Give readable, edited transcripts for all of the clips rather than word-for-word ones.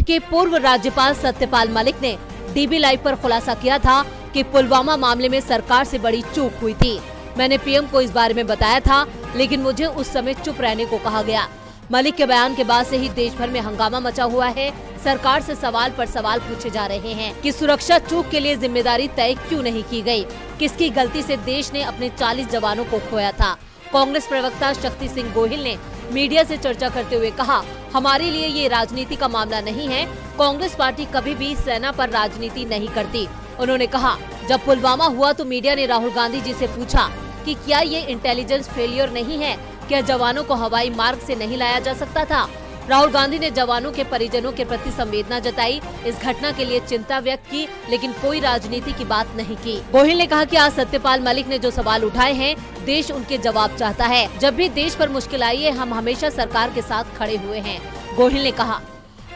के पूर्व राज्यपाल सत्यपाल मलिक ने डीबी लाइव पर खुलासा किया था कि पुलवामा मामले में सरकार से बड़ी चूक हुई थी। मैंने पीएम को इस बारे में बताया था, लेकिन मुझे उस समय चुप रहने को कहा गया। मलिक के बयान के बाद से ही देश भर में हंगामा मचा हुआ है। सरकार से सवाल पर सवाल पूछे जा रहे हैं कि सुरक्षा चूक के लिए जिम्मेदारी तय क्यों नहीं की गई, किसकी गलती से देश ने अपने 40 जवानों को खोया था। कांग्रेस प्रवक्ता शक्ति सिंह गोहिल ने मीडिया से चर्चा करते हुए कहा, हमारे लिए ये राजनीति का मामला नहीं है। कांग्रेस पार्टी कभी भी सेना पर राजनीति नहीं करती। उन्होंने कहा, जब पुलवामा हुआ तो मीडिया ने राहुल गांधी जी से पूछा कि क्या ये इंटेलिजेंस फेलियर नहीं है, क्या जवानों को हवाई मार्ग से नहीं लाया जा सकता था। राहुल गांधी ने जवानों के परिजनों के प्रति संवेदना जताई, इस घटना के लिए चिंता व्यक्त की, लेकिन कोई राजनीति की बात नहीं की। गोहिल ने कहा कि आज सत्यपाल मलिक ने जो सवाल उठाए हैं, देश उनके जवाब चाहता है। जब भी देश पर मुश्किल आई है, हम हमेशा सरकार के साथ खड़े हुए हैं। गोहिल ने कहा,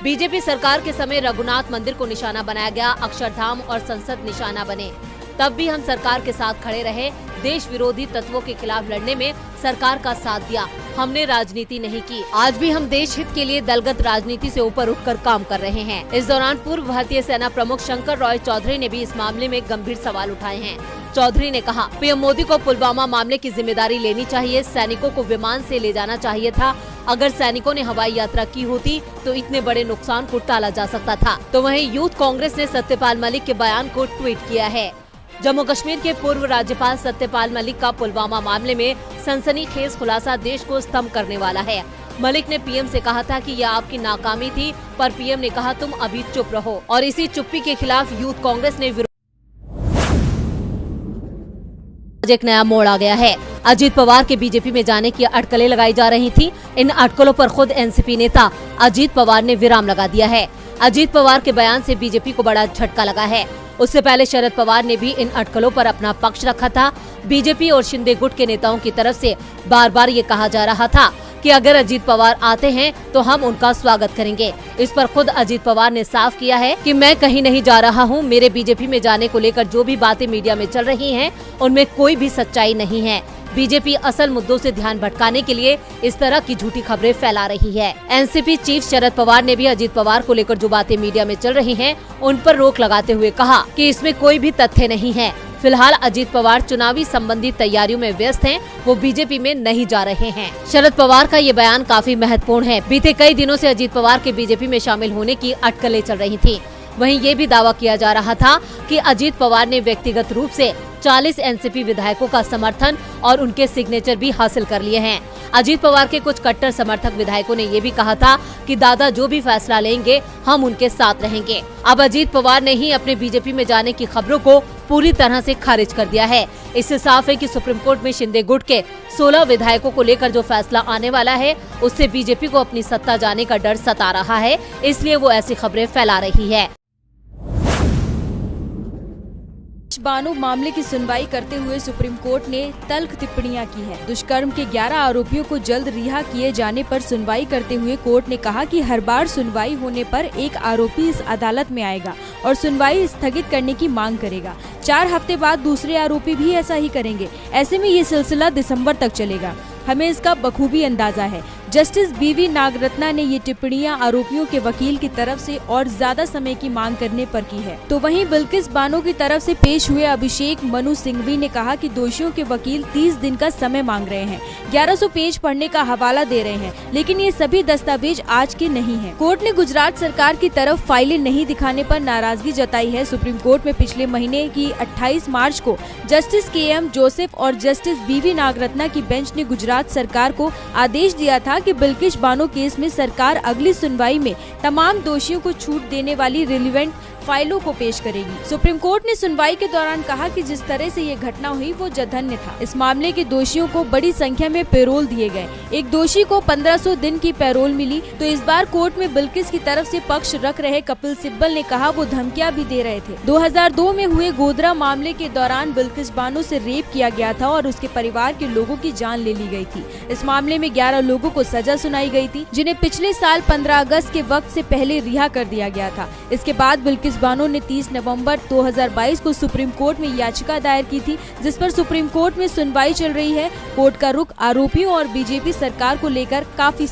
बीजेपी सरकार के समय रघुनाथ मंदिर को निशाना बनाया गया, अक्षरधाम और संसद निशाना बने, तब भी हम सरकार के साथ खड़े रहे। देश विरोधी तत्वों के खिलाफ लड़ने में सरकार का साथ दिया, हमने राजनीति नहीं की। आज भी हम देश हित के लिए दलगत राजनीति से ऊपर उठकर काम कर रहे हैं। इस दौरान पूर्व भारतीय सेना प्रमुख शंकर रॉय चौधरी ने भी इस मामले में गंभीर सवाल उठाए हैं। चौधरी ने कहा, पीएम मोदी को पुलवामा मामले की जिम्मेदारी लेनी चाहिए। सैनिकों को विमान से ले जाना चाहिए था। अगर सैनिकों ने हवाई यात्रा की होती तो इतने बड़े नुकसान को टाला जा सकता था। तो वहीं यूथ कांग्रेस ने सत्यपाल मलिक के बयान को ट्वीट किया है। जम्मू कश्मीर के पूर्व राज्यपाल सत्यपाल मलिक का पुलवामा मामले में सनसनीखेज खुलासा देश को स्तंभ करने वाला है। मलिक ने पीएम से कहा था कि यह आपकी नाकामी थी, पर पीएम ने कहा तुम अभी चुप रहो, और इसी चुप्पी के खिलाफ यूथ कांग्रेस ने एक नया मोड़ आ गया है। अजीत पवार के बीजेपी में जाने की अटकलें लगाई जा रही थी। इन अटकलों पर खुद एनसीपी नेता अजीत पवार ने विराम लगा दिया है। अजीत पवार के बयान से बीजेपी को बड़ा झटका लगा है। उससे पहले शरद पवार ने भी इन अटकलों पर अपना पक्ष रखा था। बीजेपी और शिंदे गुट के नेताओं की तरफ से बार बार ये कहा जा रहा था कि अगर अजीत पवार आते हैं तो हम उनका स्वागत करेंगे। इस पर खुद अजीत पवार ने साफ किया है कि मैं कहीं नहीं जा रहा हूं। मेरे बीजेपी में जाने को लेकर जो भी बातें मीडिया में चल रही हैं, उनमें कोई भी सच्चाई नहीं है। बीजेपी असल मुद्दों से ध्यान भटकाने के लिए इस तरह की झूठी खबरें फैला रही है। एनसीपी चीफ शरद पवार ने भी अजीत पवार को लेकर जो बातें मीडिया में चल रही हैं, उन पर रोक लगाते हुए कहा कि इसमें कोई भी तथ्य नहीं है। फिलहाल अजीत पवार चुनावी संबंधी तैयारियों में व्यस्त हैं, वो बीजेपी में नहीं जा रहे हैं। शरद पवार का ये बयान काफी महत्वपूर्ण है। बीते कई दिनों से अजीत पवार के बीजेपी में शामिल होने की अटकलें चल रही थी। वहीं ये भी दावा किया जा रहा था कि अजीत पवार ने व्यक्तिगत रूप से 40 एनसीपी विधायकों का समर्थन और उनके सिग्नेचर भी हासिल कर लिए हैं। अजीत पवार के कुछ कट्टर समर्थक विधायकों ने ये भी कहा था कि दादा जो भी फैसला लेंगे हम उनके साथ रहेंगे। अब अजीत पवार ने ही अपने बीजेपी में जाने की खबरों को पूरी तरह से खारिज कर दिया है। इससे साफ है कि सुप्रीम कोर्ट में शिंदे गुट के 16 विधायकों को लेकर जो फैसला आने वाला है, उससे बीजेपी को अपनी सत्ता जाने का डर सता रहा है, इसलिए वो ऐसी खबरें फैला रही है। बानो मामले की सुनवाई करते हुए सुप्रीम कोर्ट ने तल्ख टिप्पणियां की है। दुष्कर्म के 11 आरोपियों को जल्द रिहा किए जाने पर सुनवाई करते हुए कोर्ट ने कहा कि हर बार सुनवाई होने पर एक आरोपी इस अदालत में आएगा और सुनवाई स्थगित करने की मांग करेगा। 4 हफ्ते बाद दूसरे आरोपी भी ऐसा ही करेंगे। ऐसे में ये सिलसिला दिसंबर तक चलेगा। हमें इसका बखूबी अंदाजा है। जस्टिस बीवी नागरत्ना ने ये टिप्पणियां आरोपियों के वकील की तरफ से और ज्यादा समय की मांग करने पर की है। तो वहीं बिल्किस बानो की तरफ से पेश हुए अभिषेक मनु सिंघवी ने कहा कि दोषियों के वकील 30 दिन का समय मांग रहे हैं, 1100 पेज पढ़ने का हवाला दे रहे हैं, लेकिन ये सभी दस्तावेज आज के नहीं है। कोर्ट ने गुजरात सरकार की तरफ फाइलें नहीं दिखाने पर नाराजगी जताई है। सुप्रीम कोर्ट में पिछले महीने की 28 मार्च को जस्टिस KM जोसेफ और जस्टिस बीवी नागरत्ना की बेंच ने गुजरात सरकार को आदेश दिया था कि बिल्किस बानो केस में सरकार अगली सुनवाई में तमाम दोषियों को छूट देने वाली रिलेवेंट फाइलों को पेश करेगी। सुप्रीम कोर्ट ने सुनवाई के दौरान कहा कि जिस तरह से ये घटना हुई वो जघन्य था। इस मामले के दोषियों को बड़ी संख्या में पैरोल दिए गए। एक दोषी को 1500 दिन की पैरोल मिली। तो इस बार कोर्ट में बिल्किस की तरफ से पक्ष रख रहे कपिल सिब्बल ने कहा वो धमकियां भी दे रहे थे। 2002 में हुए गोधरा मामले के दौरान बिल्किस बानो से रेप किया गया था और उसके परिवार के लोगों की जान ले ली गई थी। इस मामले में 11 लोगों को सजा सुनाई गई थी, जिन्हें पिछले साल 15 अगस्त के वक्त से पहले रिहा कर दिया गया था। इसके बाद बिल्किस बानो ने 30 नवंबर 2022 को सुप्रीम कोर्ट में याचिका दायर की थी, जिस पर सुप्रीम कोर्ट में सुनवाई चल रही है। कोर्ट का रुख आरोपियों और बीजेपी सरकार को लेकर काफी